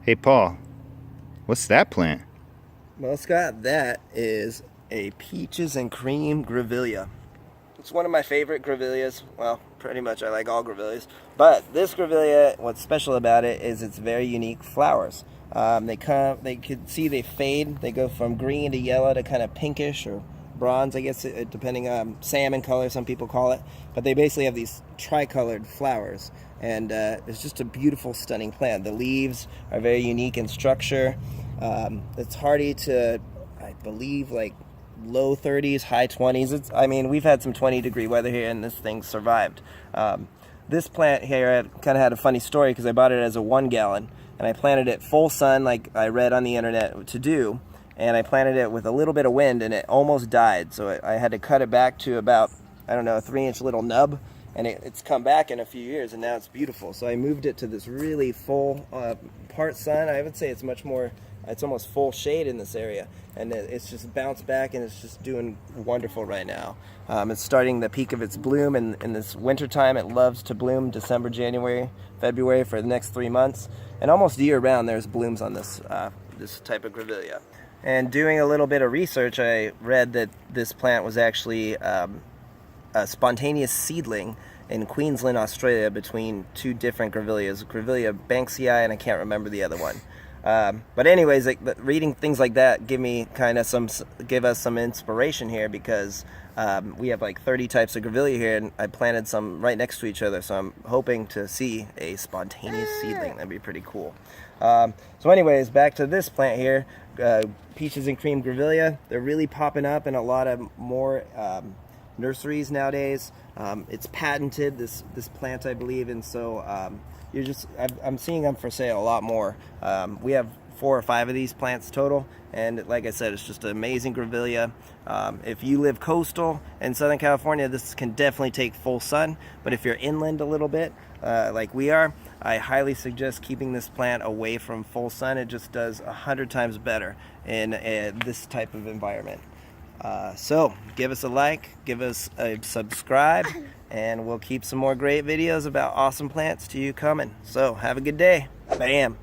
Hey Paul, what's that plant? Well, Scott, that is a Peaches and Cream Grevillea. It's one of my favorite Grevilleas. Well, pretty much I like all Grevilleas. But this Grevillea, what's special about it is its very unique flowers. They could see they fade. They go from green to yellow to kind of pinkish or bronze, I guess, depending on salmon color, some people call it. But they basically have these tricolored flowers. And it's just a beautiful, stunning plant. The leaves are very unique in structure. It's hardy to, I believe, like low 30s, high 20s. I mean, we've had some 20-degree weather here, and this thing survived. This plant here kind of had a funny story because I bought it as a 1 gallon, and I planted it full sun, like I read on the internet to do. And I planted it with a little bit of wind, and it almost died. So I had to cut it back to about, I don't know, a 3-inch little nub. And it's come back in a few years, and now it's beautiful. So I moved it to this really full part sun. I would say it's much more, it's almost full shade in this area. And it's just bounced back, and it's just doing wonderful right now. It's starting the peak of its bloom in this winter time. It loves to bloom December, January, February for the next 3 months. And almost year-round there's blooms on this, this type of Grevillea. And doing a little bit of research, I read that this plant was actually a spontaneous seedling in Queensland, Australia, between 2 different Grevilleas, Grevillea Banksii, and I can't remember the other one. But anyways, reading things like that give us some inspiration here, because we have like 30 types of Grevillea here, and I planted some right next to each other, so I'm hoping to see a spontaneous seedling. That'd be pretty cool. So anyways, back to this plant here, Peaches and Cream Grevillea. They're really popping up in a lot of more nurseries nowadays. It's patented, this plant, I believe, and so I'm seeing them for sale a lot more. We have 4 or 5 of these plants total, and like I said, it's just an amazing Grevillea. If you live coastal in Southern California, this can definitely take full sun, but if you're inland a little bit, like we are, I highly suggest keeping this plant away from full sun. It just does 100 times better in this type of environment. So give us a like, give us a subscribe, and we'll keep some more great videos about awesome plants to you coming. So have a good day. Bam.